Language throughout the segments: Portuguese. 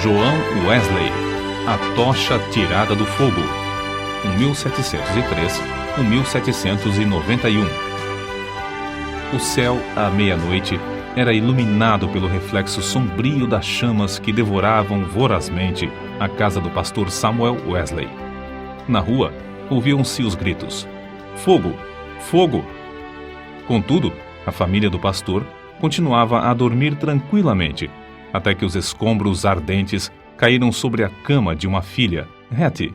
João Wesley, A Tocha Tirada do Fogo, 1703-1791. O céu, à meia-noite, era iluminado pelo reflexo sombrio das chamas que devoravam vorazmente a casa do pastor Samuel Wesley. Na rua, ouviam-se os gritos: "Fogo! Fogo!" Contudo, a família do pastor continuava a dormir tranquilamente, até que os escombros ardentes caíram sobre a cama de uma filha, Hattie.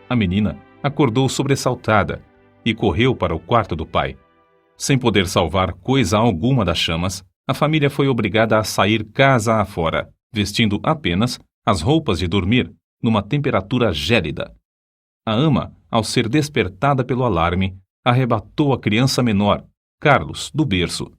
A menina acordou sobressaltada e correu para o quarto do pai. Sem poder salvar coisa alguma das chamas, a família foi obrigada a sair casa afora, vestindo apenas as roupas de dormir, numa temperatura gélida. A ama, ao ser despertada pelo alarme, arrebatou a criança menor, Carlos, do berço.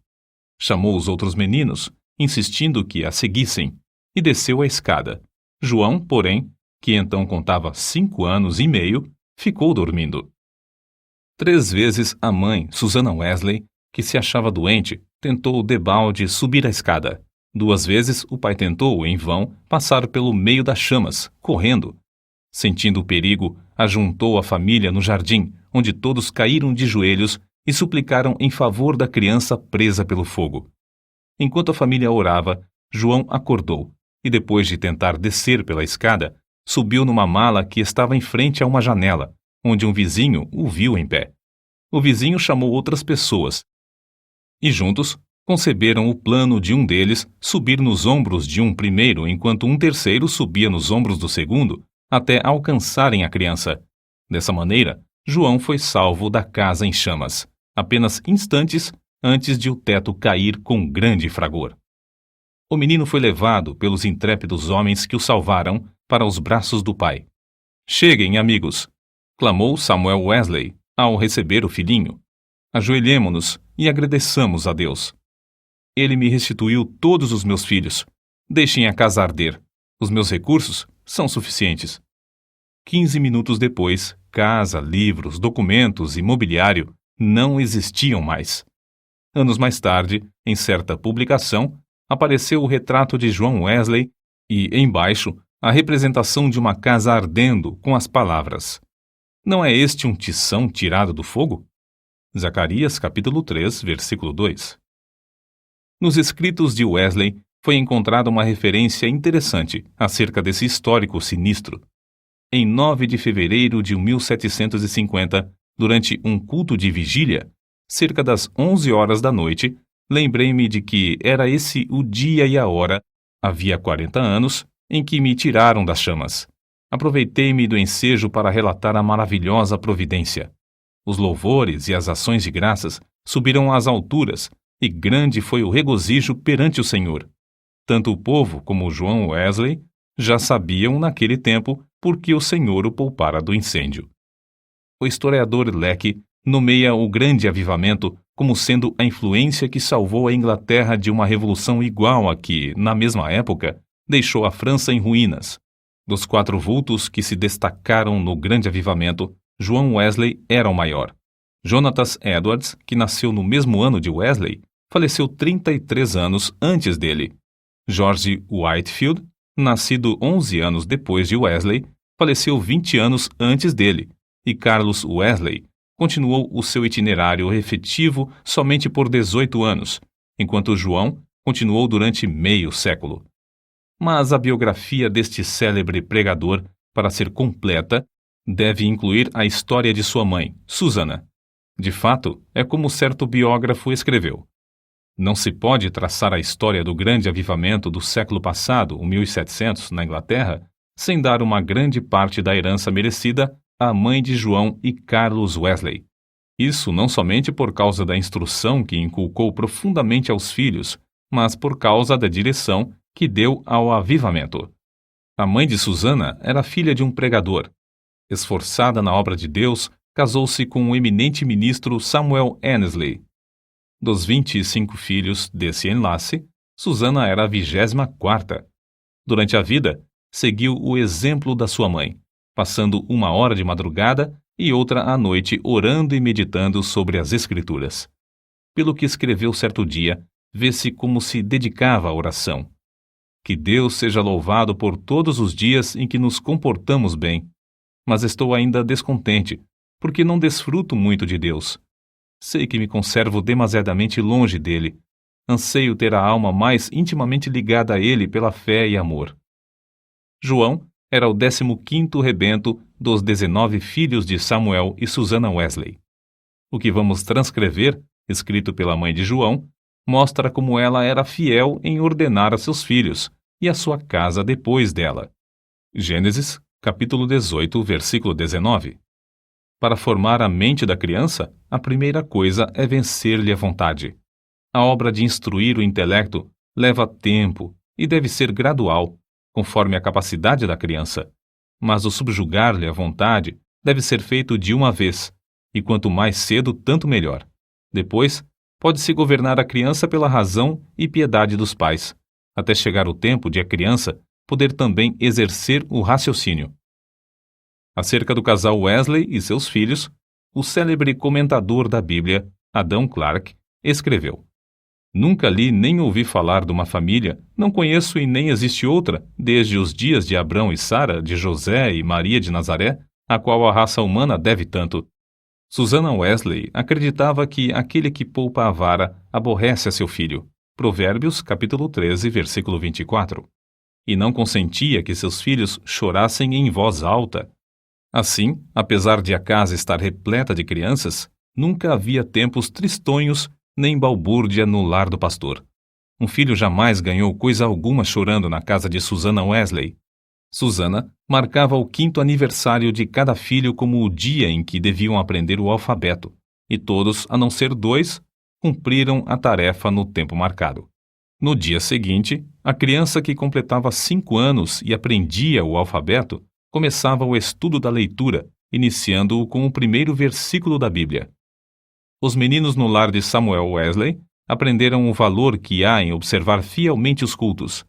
Chamou os outros meninos, insistindo que a seguissem, e desceu a escada. João, porém, que então contava 5 anos e meio, ficou dormindo. 3 vezes a mãe, Susana Wesley, que se achava doente, tentou debalde subir a escada. 2 vezes o pai tentou, em vão, passar pelo meio das chamas, correndo. Sentindo o perigo, ajuntou a família no jardim, onde todos caíram de joelhos e suplicaram em favor da criança presa pelo fogo. Enquanto a família orava, João acordou e, depois de tentar descer pela escada, subiu numa mala que estava em frente a uma janela, onde um vizinho o viu em pé. O vizinho chamou outras pessoas e, juntos, conceberam o plano de um deles subir nos ombros de um primeiro, enquanto um terceiro subia nos ombros do segundo, até alcançarem a criança. Dessa maneira, João foi salvo da casa em chamas, apenas instantes antes de o teto cair com grande fragor. O menino foi levado pelos intrépidos homens que o salvaram para os braços do pai. "Cheguem, amigos!" clamou Samuel Wesley ao receber o filhinho. "Ajoelhemo-nos e agradeçamos a Deus. Ele me restituiu todos os meus filhos. Deixem a casa arder. Os meus recursos são suficientes." 15 minutos depois, casa, livros, documentos e mobiliário não existiam mais. Anos mais tarde, em certa publicação, apareceu o retrato de João Wesley e, embaixo, a representação de uma casa ardendo com as palavras: "Não é este um tição tirado do fogo?" Zacarias capítulo 3, versículo 2. Nos escritos de Wesley foi encontrada uma referência interessante acerca desse histórico sinistro. Em 9 de fevereiro de 1750, durante um culto de vigília, cerca das 11 horas da noite, lembrei-me de que era esse o dia e a hora, havia 40 anos, em que me tiraram das chamas. Aproveitei-me do ensejo para relatar a maravilhosa providência. Os louvores e as ações de graças subiram às alturas, e grande foi o regozijo perante o Senhor. Tanto o povo como João Wesley já sabiam naquele tempo porque o Senhor o poupara do incêndio. O historiador Leque nomeia o grande avivamento como sendo a influência que salvou a Inglaterra de uma revolução igual a que, na mesma época, deixou a França em ruínas. Dos 4 vultos que se destacaram no grande avivamento, João Wesley era o maior. Jonathan Edwards, que nasceu no mesmo ano de Wesley, faleceu 33 anos antes dele. George Whitefield, nascido 11 anos depois de Wesley, faleceu 20 anos antes dele, e Carlos Wesley continuou o seu itinerário efetivo somente por 18 anos, enquanto João continuou durante meio século. Mas a biografia deste célebre pregador, para ser completa, deve incluir a história de sua mãe, Susana. De fato, é como certo biógrafo escreveu: "Não se pode traçar a história do grande avivamento do século passado, o 1700, na Inglaterra, sem dar uma grande parte da herança merecida à mãe de João e Carlos Wesley. Isso não somente por causa da instrução que inculcou profundamente aos filhos, mas por causa da direção que deu ao avivamento. A mãe de Susana era filha de um pregador. Esforçada na obra de Deus, casou-se com o eminente ministro Samuel Annesley. Dos 25 filhos desse enlace, Susana era a 24ª. Durante a vida, seguiu o exemplo da sua mãe, passando 1 hora de madrugada e outra à noite orando e meditando sobre as Escrituras. Pelo que escreveu certo dia, vê-se como se dedicava à oração. Que Deus seja louvado por todos os dias em que nos comportamos bem. Mas estou ainda descontente, porque não desfruto muito de Deus. Sei que me conservo demasiadamente longe dele. Anseio ter a alma mais intimamente ligada a ele pela fé e amor. João era o 15º rebento dos 19 filhos de Samuel e Susannah Wesley. O que vamos transcrever, escrito pela mãe de João, mostra como ela era fiel em ordenar a seus filhos e a sua casa depois dela. Gênesis, capítulo 18, versículo 19. Para formar a mente da criança, a primeira coisa é vencer-lhe a vontade. A obra de instruir o intelecto leva tempo e deve ser gradual, conforme a capacidade da criança. Mas o subjugar-lhe a vontade deve ser feito de uma vez, e quanto mais cedo, tanto melhor. Depois, pode-se governar a criança pela razão e piedade dos pais, até chegar o tempo de a criança poder também exercer o raciocínio. Acerca do casal Wesley e seus filhos, o célebre comentador da Bíblia, Adam Clarke, escreveu: Nunca li nem ouvi falar de uma família, não conheço e nem existe outra, desde os dias de Abrão e Sara, de José e Maria de Nazaré, a qual a raça humana deve tanto. Susannah Wesley acreditava que aquele que poupa a vara aborrece a seu filho. Provérbios, capítulo 13, versículo 24. E não consentia que seus filhos chorassem em voz alta. Assim, apesar de a casa estar repleta de crianças, nunca havia tempos tristonhos nem balbúrdia no lar do pastor. Um filho jamais ganhou coisa alguma chorando na casa de Susannah Wesley. Susannah marcava o 5º aniversário de cada filho como o dia em que deviam aprender o alfabeto, e todos, a não ser 2, cumpriram a tarefa no tempo marcado. No dia seguinte, a criança que completava 5 anos e aprendia o alfabeto começava o estudo da leitura, iniciando-o com o primeiro versículo da Bíblia. Os meninos no lar de Samuel Wesley aprenderam o valor que há em observar fielmente os cultos.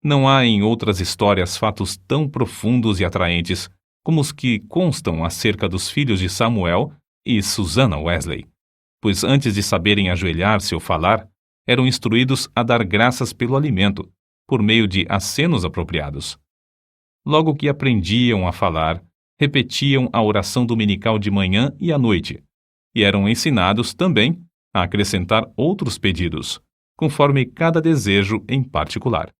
Não há em outras histórias fatos tão profundos e atraentes como os que constam acerca dos filhos de Samuel e Susannah Wesley, pois antes de saberem ajoelhar-se ou falar, eram instruídos a dar graças pelo alimento, por meio de acenos apropriados. Logo que aprendiam a falar, repetiam a oração dominical de manhã e à noite, e eram ensinados também a acrescentar outros pedidos, conforme cada desejo em particular.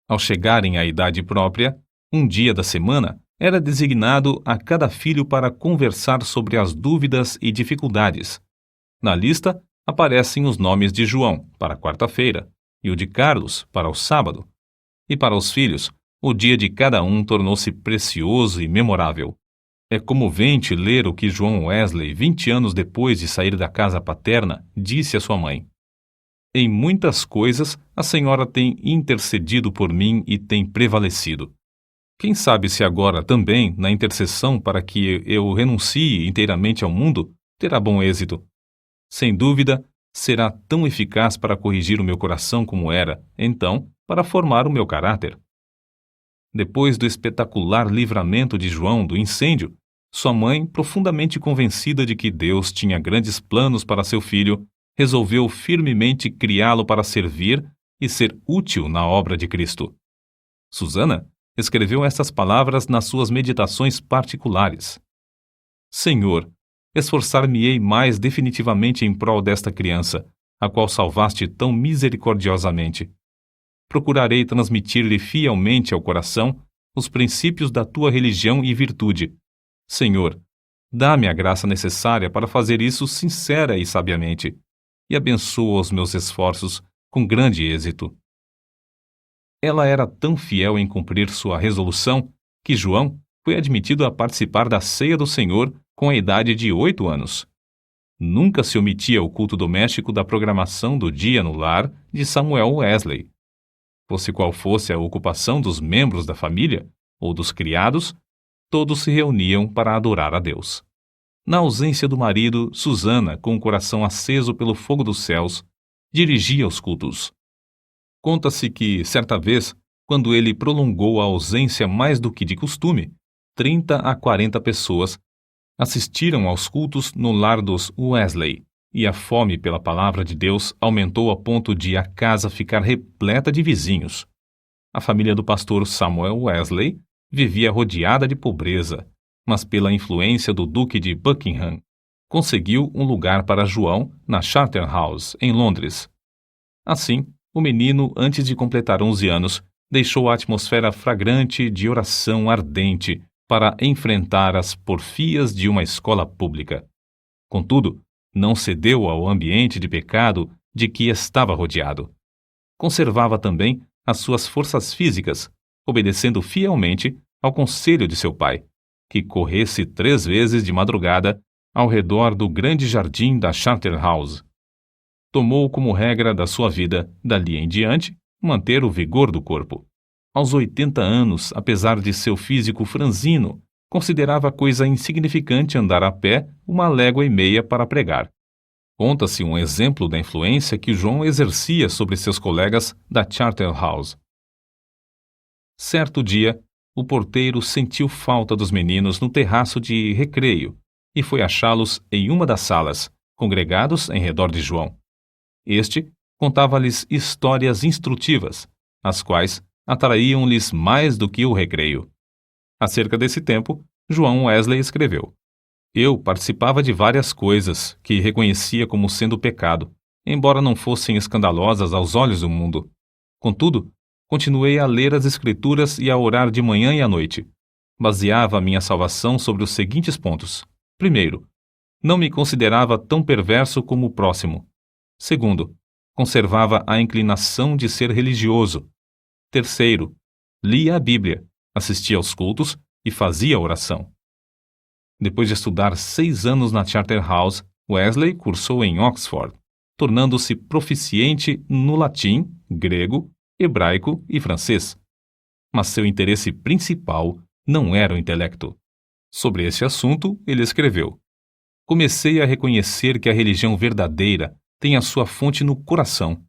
Ao chegarem à idade própria, um dia da semana era designado a cada filho para conversar sobre as dúvidas e dificuldades. Na lista aparecem os nomes de João, para a quarta-feira, e o de Carlos, para o sábado. E para os filhos, o dia de cada um tornou-se precioso e memorável. É comovente ler o que João Wesley, 20 anos depois de sair da casa paterna, disse à sua mãe: Em muitas coisas, a senhora tem intercedido por mim e tem prevalecido. Quem sabe se agora também, na intercessão para que eu renuncie inteiramente ao mundo, terá bom êxito. Sem dúvida, será tão eficaz para corrigir o meu coração como era, então, para formar o meu caráter. Depois do espetacular livramento de João do incêndio, sua mãe, profundamente convencida de que Deus tinha grandes planos para seu filho, resolveu firmemente criá-lo para servir e ser útil na obra de Cristo. Susannah escreveu estas palavras nas suas meditações particulares: Senhor, esforçar-me-ei mais definitivamente em prol desta criança, a qual salvaste tão misericordiosamente. Procurarei transmitir-lhe fielmente ao coração os princípios da tua religião e virtude. Senhor, dá-me a graça necessária para fazer isso sincera e sabiamente, e abençoa os meus esforços com grande êxito. Ela era tão fiel em cumprir sua resolução que João foi admitido a participar da ceia do Senhor com a idade de 8 anos. Nunca se omitia o culto doméstico da programação do dia no lar de Samuel Wesley. Fosse qual fosse a ocupação dos membros da família ou dos criados, todos se reuniam para adorar a Deus. Na ausência do marido, Susannah, com o coração aceso pelo fogo dos céus, dirigia os cultos. Conta-se que, certa vez, quando ele prolongou a ausência mais do que de costume, 30 a 40 pessoas assistiram aos cultos no lar dos Wesley, e a fome pela palavra de Deus aumentou a ponto de a casa ficar repleta de vizinhos. A família do pastor Samuel Wesley vivia rodeada de pobreza, mas pela influência do Duque de Buckingham, conseguiu um lugar para João na Charterhouse, em Londres. Assim, o menino, antes de completar 11 anos, deixou a atmosfera fragrante de oração ardente para enfrentar as porfias de uma escola pública. Contudo, não cedeu ao ambiente de pecado de que estava rodeado. Conservava também as suas forças físicas, obedecendo fielmente ao conselho de seu pai, que corresse 3 vezes de madrugada ao redor do grande jardim da Charterhouse. Tomou como regra da sua vida, dali em diante, manter o vigor do corpo. Aos 80 anos, apesar de seu físico franzino, considerava coisa insignificante andar a pé 1,5 léguas para pregar. Conta-se um exemplo da influência que João exercia sobre seus colegas da Charterhouse. Certo dia, o porteiro sentiu falta dos meninos no terraço de recreio e foi achá-los em uma das salas, congregados em redor de João. Este contava-lhes histórias instrutivas, as quais atraíam-lhes mais do que o recreio. Acerca desse tempo, João Wesley escreveu: Eu participava de várias coisas que reconhecia como sendo pecado, embora não fossem escandalosas aos olhos do mundo. Contudo, continuei a ler as Escrituras e a orar de manhã e à noite. Baseava a minha salvação sobre os seguintes pontos. Primeiro, não me considerava tão perverso como o próximo. Segundo, conservava a inclinação de ser religioso. Terceiro, lia a Bíblia, assistia aos cultos e fazia oração. Depois de estudar 6 anos na Charterhouse, Wesley cursou em Oxford, tornando-se proficiente no latim, grego, hebraico e francês. Mas seu interesse principal não era o intelecto. Sobre esse assunto, ele escreveu: Comecei a reconhecer que a religião verdadeira tem a sua fonte no coração.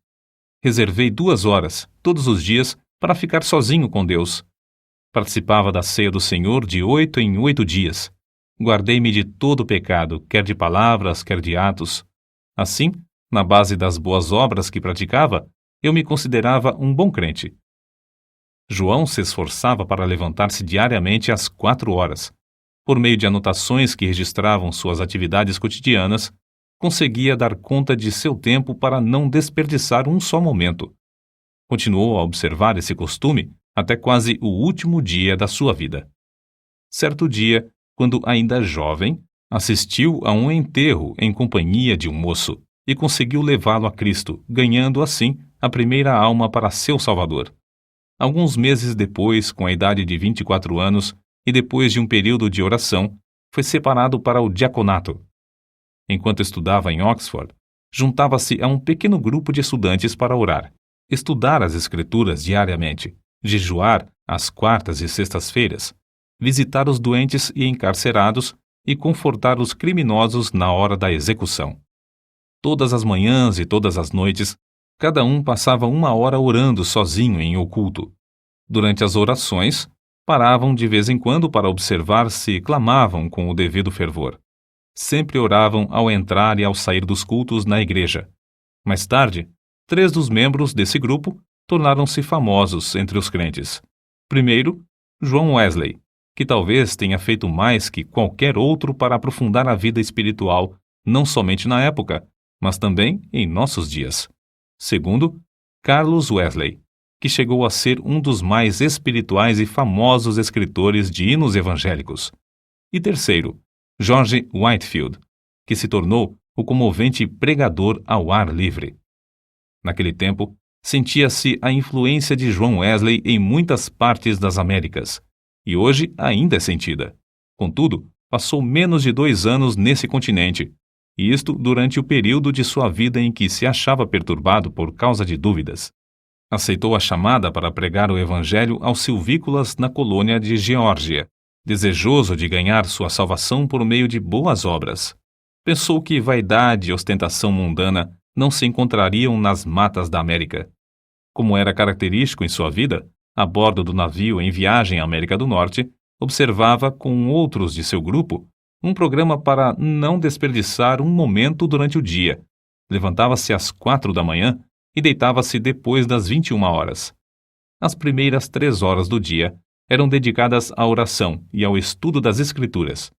Reservei 2 horas, todos os dias, para ficar sozinho com Deus. Participava da ceia do Senhor de 8 em 8 dias. Guardei-me de todo o pecado, quer de palavras, quer de atos. Assim, na base das boas obras que praticava, eu me considerava um bom crente. João se esforçava para levantar-se diariamente às 4 horas. Por meio de anotações que registravam suas atividades cotidianas, conseguia dar conta de seu tempo para não desperdiçar um só momento. Continuou a observar esse costume até quase o último dia da sua vida. Certo dia, quando ainda jovem, assistiu a um enterro em companhia de um moço e conseguiu levá-lo a Cristo, ganhando assim a primeira alma para seu Salvador. Alguns meses depois, com a idade de 24 anos e depois de um período de oração, foi separado para o diaconato. Enquanto estudava em Oxford, juntava-se a um pequeno grupo de estudantes para orar, estudar as Escrituras diariamente, jejuar às quartas e sextas-feiras, visitar os doentes e encarcerados e confortar os criminosos na hora da execução. Todas as manhãs e todas as noites, cada um passava 1 hora orando sozinho em oculto. Durante as orações, paravam de vez em quando para observar se clamavam com o devido fervor. Sempre oravam ao entrar e ao sair dos cultos na igreja. Mais tarde, 3 dos membros desse grupo tornaram-se famosos entre os crentes. Primeiro, João Wesley, que talvez tenha feito mais que qualquer outro para aprofundar a vida espiritual, não somente na época, mas também em nossos dias. Segundo, Carlos Wesley, que chegou a ser um dos mais espirituais e famosos escritores de hinos evangélicos. E terceiro, George Whitefield, que se tornou o comovente pregador ao ar livre. Naquele tempo, sentia-se a influência de João Wesley em muitas partes das Américas, e hoje ainda é sentida. Contudo, passou menos de 2 anos nesse continente, e isto durante o período de sua vida em que se achava perturbado por causa de dúvidas. Aceitou a chamada para pregar o evangelho aos silvícolas na colônia de Geórgia, desejoso de ganhar sua salvação por meio de boas obras. Pensou que vaidade e ostentação mundana não se encontrariam nas matas da América. Como era característico em sua vida, a bordo do navio em viagem à América do Norte, observava com outros de seu grupo um programa para não desperdiçar um momento durante o dia. Levantava-se às 4 da manhã e deitava-se depois das 21 horas. As primeiras 3 horas do dia eram dedicadas à oração e ao estudo das Escrituras.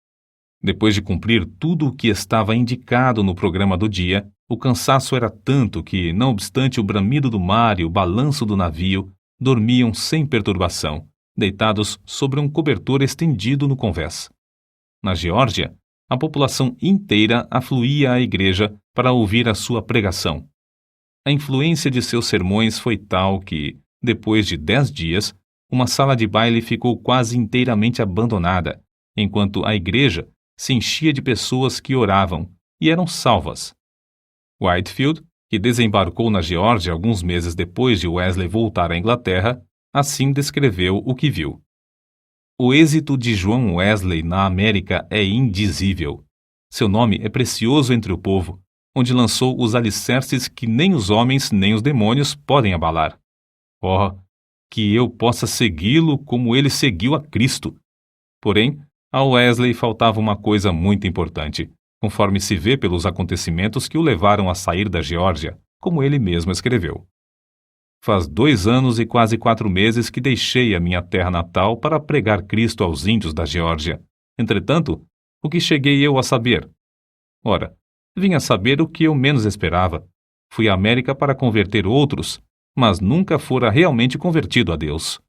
Depois de cumprir tudo o que estava indicado no programa do dia, o cansaço era tanto que, não obstante o bramido do mar e o balanço do navio, dormiam sem perturbação, deitados sobre um cobertor estendido no convés. Na Geórgia, a população inteira afluía à igreja para ouvir a sua pregação. A influência de seus sermões foi tal que, depois de 10 dias, uma sala de baile ficou quase inteiramente abandonada, enquanto a igreja se enchia de pessoas que oravam e eram salvas. Whitefield, que desembarcou na Geórgia alguns meses depois de Wesley voltar à Inglaterra, assim descreveu o que viu. O êxito de João Wesley na América é indizível. Seu nome é precioso entre o povo, onde lançou os alicerces que nem os homens nem os demônios podem abalar. Oh, que eu possa segui-lo como ele seguiu a Cristo! Porém, a Wesley faltava uma coisa muito importante, conforme se vê pelos acontecimentos que o levaram a sair da Geórgia, como ele mesmo escreveu. Faz 2 anos e quase 4 meses que deixei a minha terra natal para pregar Cristo aos índios da Geórgia. Entretanto, o que cheguei eu a saber? Ora, vim a saber o que eu menos esperava. Fui à América para converter outros, mas nunca fora realmente convertido a Deus.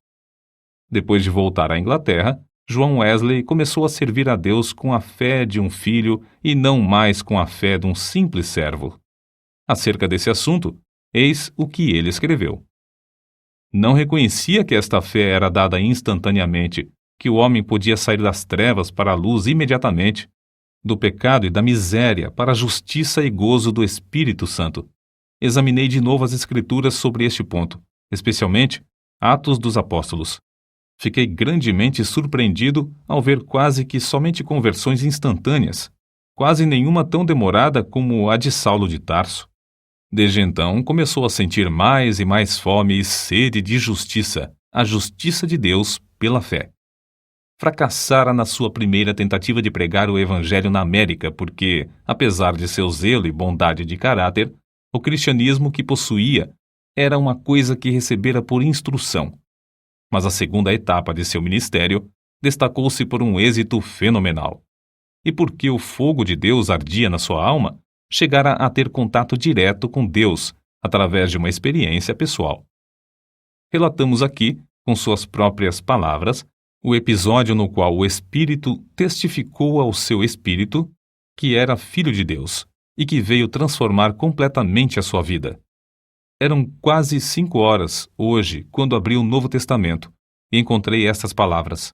Depois de voltar à Inglaterra, João Wesley começou a servir a Deus com a fé de um filho e não mais com a fé de um simples servo. Acerca desse assunto, eis o que ele escreveu. Não reconhecia que esta fé era dada instantaneamente, que o homem podia sair das trevas para a luz imediatamente, do pecado e da miséria para a justiça e gozo do Espírito Santo. Examinei de novo as Escrituras sobre este ponto, especialmente Atos dos Apóstolos. Fiquei grandemente surpreendido ao ver quase que somente conversões instantâneas, quase nenhuma tão demorada como a de Saulo de Tarso. Desde então, começou a sentir mais e mais fome e sede de justiça, a justiça de Deus pela fé. Fracassara na sua primeira tentativa de pregar o Evangelho na América porque, apesar de seu zelo e bondade de caráter, o cristianismo que possuía era uma coisa que recebera por instrução. Mas a segunda etapa de seu ministério destacou-se por um êxito fenomenal. E porque o fogo de Deus ardia na sua alma, chegara a ter contato direto com Deus através de uma experiência pessoal. Relatamos aqui, com suas próprias palavras, o episódio no qual o Espírito testificou ao seu espírito que era filho de Deus e que veio transformar completamente a sua vida. Eram quase 5 horas, hoje, quando abri o Novo Testamento e encontrei estas palavras.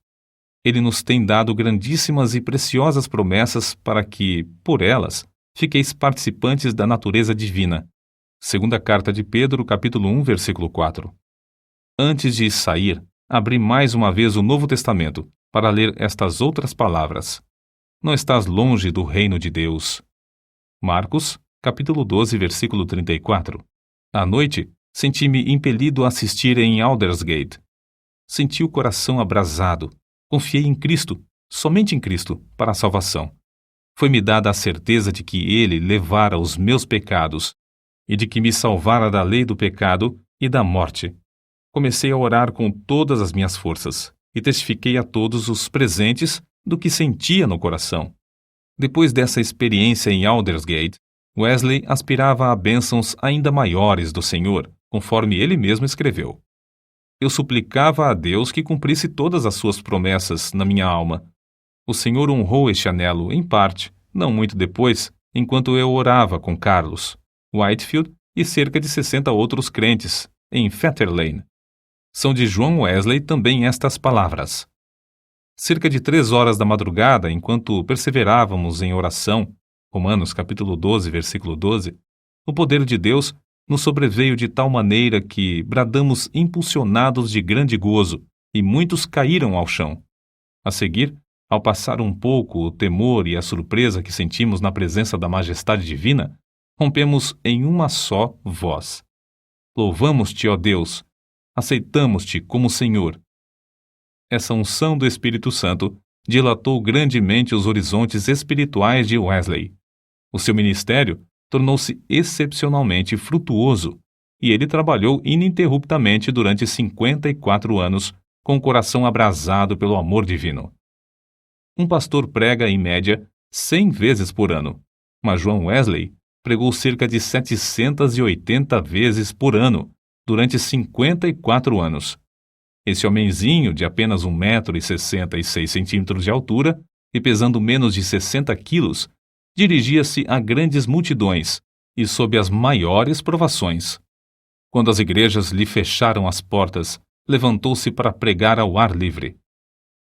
Ele nos tem dado grandíssimas e preciosas promessas para que, por elas, fiqueis participantes da natureza divina. Segunda carta de Pedro, capítulo 1, versículo 4. Antes de sair, abri mais uma vez o Novo Testamento para ler estas outras palavras. Não estás longe do reino de Deus. Marcos, capítulo 12, versículo 34. À noite, senti-me impelido a assistir em Aldersgate. Senti o coração abrasado. Confiei em Cristo, somente em Cristo, para a salvação. Foi-me dada a certeza de que Ele levara os meus pecados e de que me salvara da lei do pecado e da morte. Comecei a orar com todas as minhas forças e testifiquei a todos os presentes do que sentia no coração. Depois dessa experiência em Aldersgate, Wesley aspirava a bênçãos ainda maiores do Senhor, conforme ele mesmo escreveu. Eu suplicava a Deus que cumprisse todas as suas promessas na minha alma. O Senhor honrou este anelo, em parte, não muito depois, enquanto eu orava com Carlos, Whitefield e cerca de 60 outros crentes, em Fetter Lane. São de João Wesley também estas palavras. Cerca de 3 horas da madrugada, enquanto perseverávamos em oração, Romanos capítulo 12, versículo 12, o poder de Deus nos sobreveio de tal maneira que bradamos impulsionados de grande gozo, e muitos caíram ao chão. A seguir, ao passar um pouco o temor e a surpresa que sentimos na presença da majestade divina, rompemos em uma só voz. Louvamos-te, ó Deus! Aceitamos-te como Senhor. Essa unção do Espírito Santo dilatou grandemente os horizontes espirituais de Wesley. O seu ministério tornou-se excepcionalmente frutuoso e ele trabalhou ininterruptamente durante 54 anos, com o coração abrasado pelo amor divino. Um pastor prega, em média, 100 vezes por ano, mas João Wesley pregou cerca de 780 vezes por ano, durante 54 anos. Esse homenzinho, de apenas 1,66 m de altura e pesando menos de 60 quilos, dirigia-se a grandes multidões e sob as maiores provações. Quando as igrejas lhe fecharam as portas, levantou-se para pregar ao ar livre.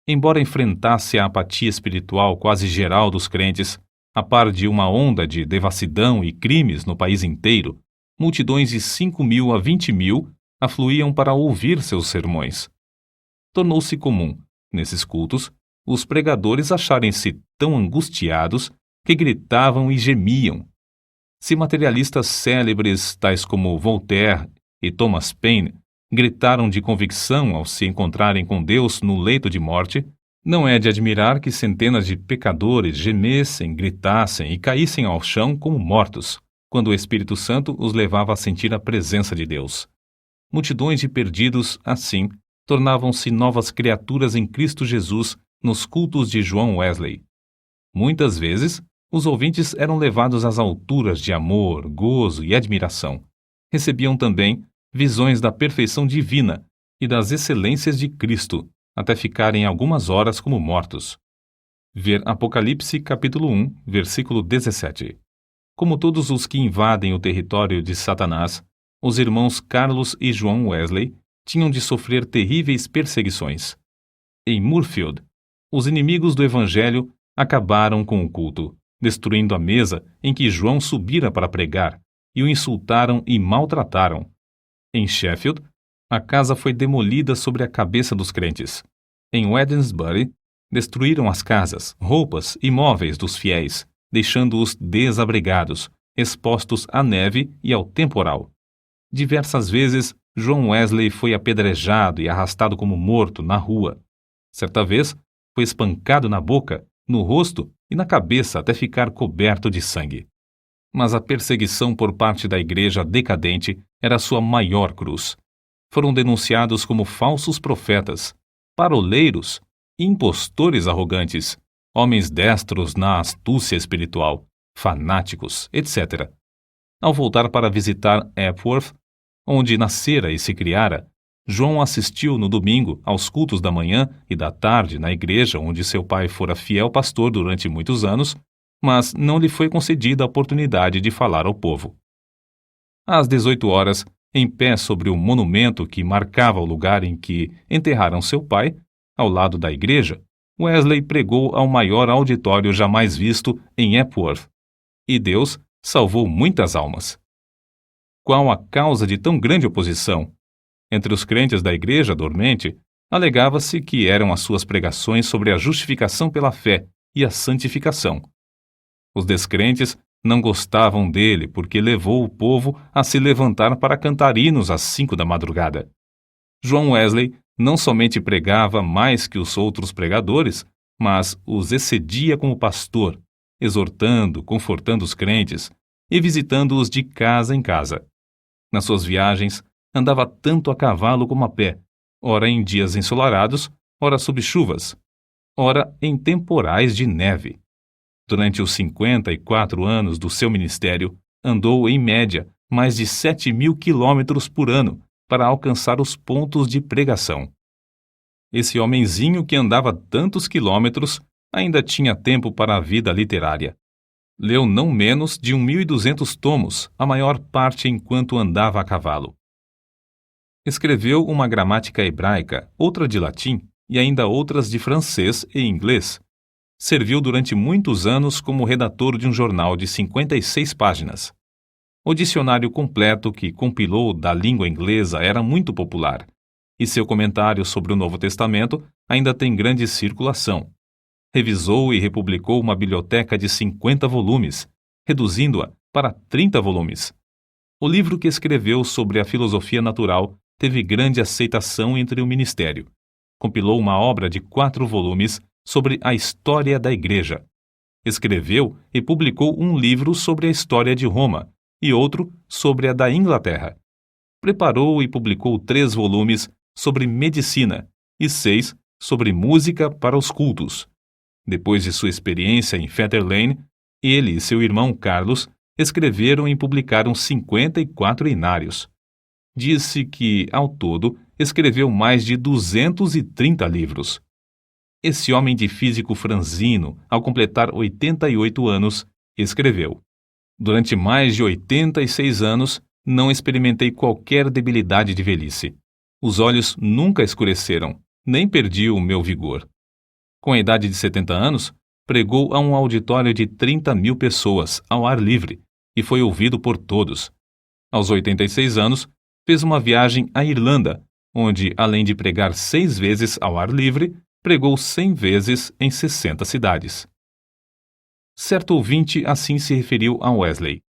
Embora enfrentasse a apatia espiritual quase geral dos crentes, a par de uma onda de devassidão e crimes no país inteiro, multidões de 5.000 a 20.000 afluíam para ouvir seus sermões. Tornou-se comum, nesses cultos, os pregadores acharem-se tão angustiados que gritavam e gemiam. Se materialistas célebres, tais como Voltaire e Thomas Paine, gritaram de convicção ao se encontrarem com Deus no leito de morte, não é de admirar que centenas de pecadores gemessem, gritassem e caíssem ao chão como mortos, quando o Espírito Santo os levava a sentir a presença de Deus. Multidões de perdidos, assim, tornavam-se novas criaturas em Cristo Jesus nos cultos de João Wesley. Muitas vezes, os ouvintes eram levados às alturas de amor, gozo e admiração. Recebiam também visões da perfeição divina e das excelências de Cristo, até ficarem algumas horas como mortos. Ver Apocalipse capítulo 1, versículo 17. Como todos os que invadem o território de Satanás, os irmãos Carlos e João Wesley tinham de sofrer terríveis perseguições. Em Moorfield, os inimigos do Evangelho acabaram com o culto, destruindo a mesa em que João subira para pregar, e o insultaram e maltrataram. Em Sheffield, a casa foi demolida sobre a cabeça dos crentes. Em Wednesbury, destruíram as casas, roupas e móveis dos fiéis, deixando-os desabrigados, expostos à neve e ao temporal. Diversas vezes, João Wesley foi apedrejado e arrastado como morto na rua. Certa vez, foi espancado na boca, no rosto e na cabeça até ficar coberto de sangue. Mas a perseguição por parte da igreja decadente era sua maior cruz. Foram denunciados como falsos profetas, paroleiros, impostores arrogantes, homens destros na astúcia espiritual, fanáticos, etc. Ao voltar para visitar Epworth, onde nascera e se criara, João assistiu no domingo aos cultos da manhã e da tarde na igreja onde seu pai fora fiel pastor durante muitos anos, mas não lhe foi concedida a oportunidade de falar ao povo. Às 18 horas, em pé sobre o monumento que marcava o lugar em que enterraram seu pai, ao lado da igreja, Wesley pregou ao maior auditório jamais visto em Epworth. E Deus salvou muitas almas. Qual a causa de tão grande oposição? Entre os crentes da igreja dormente, alegava-se que eram as suas pregações sobre a justificação pela fé e a santificação. Os descrentes não gostavam dele porque levou o povo a se levantar para cantar hinos às 5 da madrugada. João Wesley não somente pregava mais que os outros pregadores, mas os excedia como pastor, exortando, confortando os crentes e visitando-os de casa em casa. Nas suas viagens, andava tanto a cavalo como a pé, ora em dias ensolarados, ora sob chuvas, ora em temporais de neve. Durante os 54 anos do seu ministério, andou, em média, mais de 7.000 quilômetros por ano para alcançar os pontos de pregação. Esse homenzinho que andava tantos quilômetros ainda tinha tempo para a vida literária. Leu não menos de 1.200 tomos, a maior parte enquanto andava a cavalo. Escreveu uma gramática hebraica, outra de latim e ainda outras de francês e inglês. Serviu durante muitos anos como redator de um jornal de 56 páginas. O dicionário completo que compilou da língua inglesa era muito popular, e seu comentário sobre o Novo Testamento ainda tem grande circulação. Revisou e republicou uma biblioteca de 50 volumes, reduzindo-a para 30 volumes. O livro que escreveu sobre a filosofia natural teve grande aceitação entre o ministério. Compilou uma obra de 4 volumes sobre a história da Igreja. Escreveu e publicou um livro sobre a história de Roma e outro sobre a da Inglaterra. preparou e publicou 3 volumes sobre medicina e 6 sobre música para os cultos. Depois de sua experiência em Fetter Lane, ele e seu irmão Carlos escreveram e publicaram 54 inários. Disse que, ao todo, escreveu mais de 230 livros. Esse homem de físico franzino, ao completar 88 anos, escreveu: "Durante mais de 86 anos, não experimentei qualquer debilidade de velhice. Os olhos nunca escureceram, nem perdi o meu vigor." Com a idade de 70 anos, pregou a um auditório de 30.000 pessoas, ao ar livre, e foi ouvido por todos. Aos 86 anos, fez uma viagem à Irlanda, onde, além de pregar 6 vezes ao ar livre, pregou 100 vezes em 60 cidades. Certo ouvinte assim se referiu a Wesley: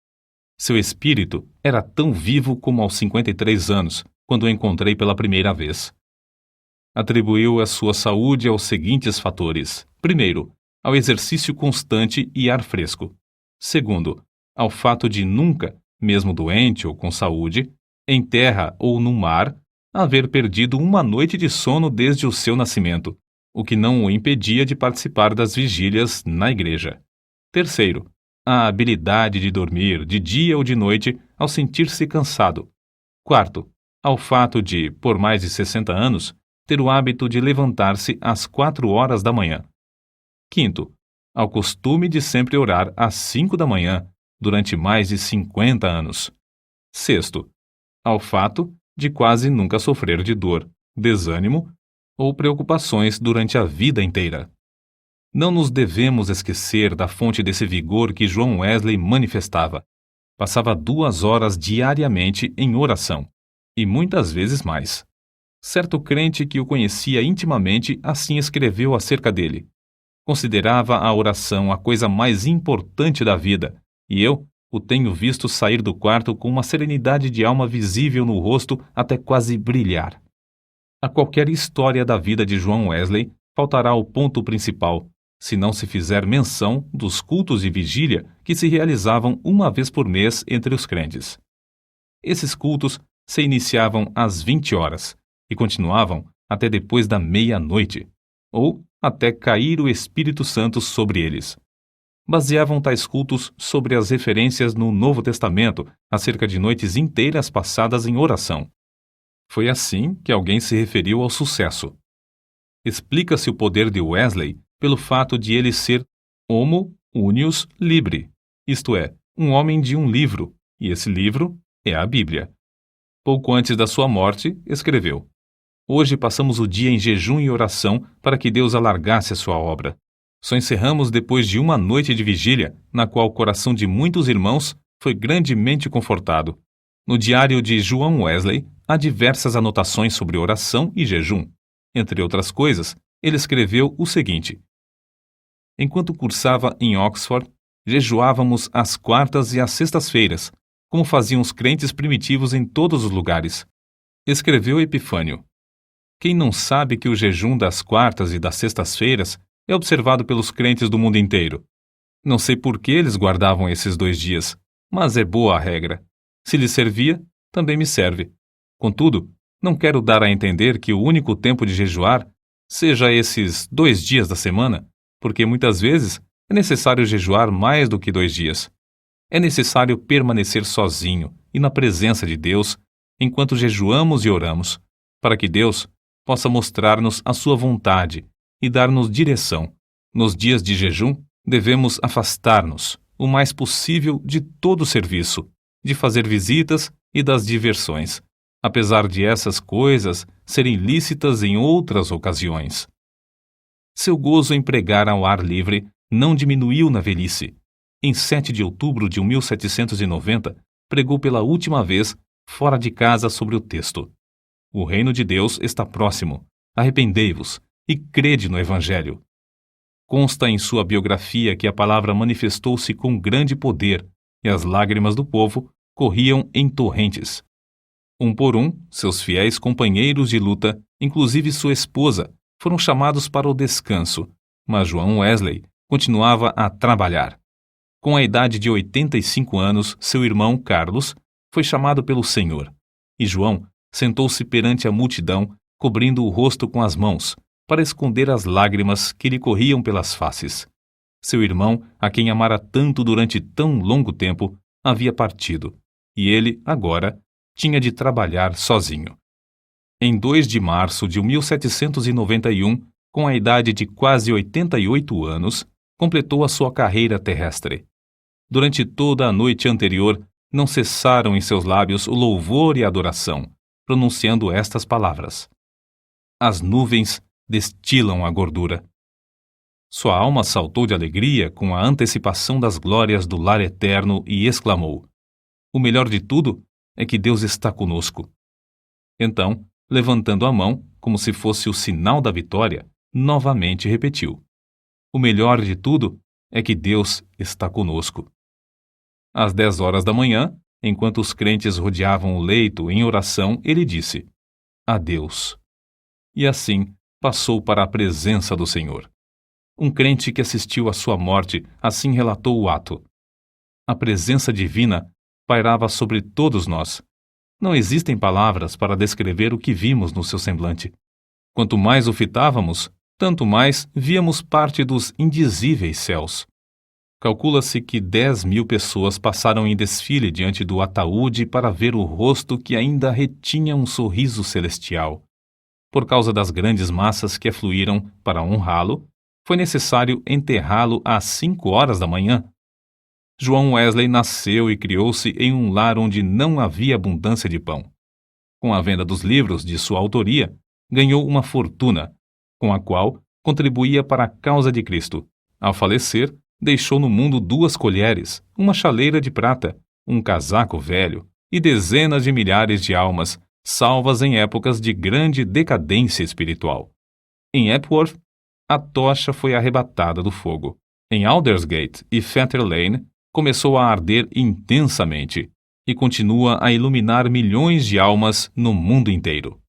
"Seu espírito era tão vivo como aos 53 anos, quando o encontrei pela primeira vez." Atribuiu a sua saúde aos seguintes fatores: primeiro, ao exercício constante e ar fresco; segundo, ao fato de nunca, mesmo doente ou com saúde, em terra ou no mar, haver perdido uma noite de sono desde o seu nascimento, o que não o impedia de participar das vigílias na igreja; terceiro, a habilidade de dormir de dia ou de noite ao sentir-se cansado; quarto, ao fato de, por mais de 60 anos, ter o hábito de levantar-se às 4 horas da manhã; quinto, ao costume de sempre orar às 5 da manhã, durante mais de 50 anos; sexto, ao fato de quase nunca sofrer de dor, desânimo ou preocupações durante a vida inteira. Não nos devemos esquecer da fonte desse vigor que John Wesley manifestava. Passava 2 horas diariamente em oração, e muitas vezes mais. Certo crente que o conhecia intimamente assim escreveu acerca dele: "Considerava a oração a coisa mais importante da vida, e eu o tenho visto sair do quarto com uma serenidade de alma visível no rosto até quase brilhar." A qualquer história da vida de John Wesley faltará o ponto principal, se não se fizer menção dos cultos de vigília que se realizavam uma vez por mês entre os crentes. Esses cultos se iniciavam às 20 horas e continuavam até depois da meia-noite, ou até cair o Espírito Santo sobre eles. Baseavam tais cultos sobre as referências no Novo Testamento acerca de noites inteiras passadas em oração. Foi assim que alguém se referiu ao sucesso. Explica-se o poder de Wesley pelo fato de ele ser homo unius libri, isto é, um homem de um livro, e esse livro é a Bíblia. Pouco antes da sua morte, escreveu: "Hoje passamos o dia em jejum e oração para que Deus alargasse a sua obra. Só encerramos depois de uma noite de vigília, na qual o coração de muitos irmãos foi grandemente confortado." No diário de John Wesley, há diversas anotações sobre oração e jejum. Entre outras coisas, ele escreveu o seguinte: "Enquanto cursava em Oxford, jejuávamos às quartas e às sextas-feiras, como faziam os crentes primitivos em todos os lugares." Escreveu Epifânio: "Quem não sabe que o jejum das quartas e das sextas-feiras é observado pelos crentes do mundo inteiro? Não sei por que eles guardavam esses 2 dias, mas é boa a regra. Se lhes servia, também me serve. Contudo, não quero dar a entender que o único tempo de jejuar seja esses 2 dias da semana, porque muitas vezes é necessário jejuar mais do que 2 dias. É necessário permanecer sozinho e na presença de Deus enquanto jejuamos e oramos, para que Deus possa mostrar-nos a sua vontade e dar-nos direção. Nos dias de jejum, devemos afastar-nos o mais possível de todo o serviço, de fazer visitas e das diversões, apesar de essas coisas serem lícitas em outras ocasiões." Seu gozo em pregar ao ar livre não diminuiu na velhice. Em 7 de outubro de 1790, pregou pela última vez fora de casa sobre o texto: "O reino de Deus está próximo. Arrependei-vos e crede no Evangelho." Consta em sua biografia que a palavra manifestou-se com grande poder e as lágrimas do povo corriam em torrentes. Um por um, seus fiéis companheiros de luta, inclusive sua esposa, foram chamados para o descanso, mas John Wesley continuava a trabalhar. Com a idade de 85 anos, seu irmão Carlos foi chamado pelo Senhor, e João sentou-se perante a multidão, cobrindo o rosto com as mãos, para esconder as lágrimas que lhe corriam pelas faces. Seu irmão, a quem amara tanto durante tão longo tempo, havia partido, e ele, agora, tinha de trabalhar sozinho. Em 2 de março de 1791, com a idade de quase 88 anos, completou a sua carreira terrestre. Durante toda a noite anterior, não cessaram em seus lábios o louvor e a adoração, pronunciando estas palavras: as nuvens destilam a gordura. Sua alma saltou de alegria com a antecipação das glórias do lar eterno e exclamou: o melhor de tudo é que Deus está conosco. Então, levantando a mão, como se fosse o sinal da vitória, novamente repetiu: o melhor de tudo é que Deus está conosco. Às 10 horas da manhã, enquanto os crentes rodeavam o leito em oração, ele disse: adeus. E assim passou para a presença do Senhor. Um crente que assistiu à sua morte assim relatou o ato: a presença divina pairava sobre todos nós. Não existem palavras para descrever o que vimos no seu semblante. Quanto mais o fitávamos, tanto mais víamos parte dos indizíveis céus. Calcula-se que 10.000 pessoas passaram em desfile diante do ataúde para ver o rosto que ainda retinha um sorriso celestial. Por causa das grandes massas que afluíram para honrá-lo, foi necessário enterrá-lo às 5 horas da manhã. João Wesley nasceu e criou-se em um lar onde não havia abundância de pão. Com a venda dos livros de sua autoria, ganhou uma fortuna, com a qual contribuía para a causa de Cristo. Ao falecer, deixou no mundo 2 colheres, uma chaleira de prata, um casaco velho e dezenas de milhares de almas, salvas em épocas de grande decadência espiritual. Em Epworth, a tocha foi arrebatada do fogo. Em Aldersgate e Fetter Lane, começou a arder intensamente e continua a iluminar milhões de almas no mundo inteiro.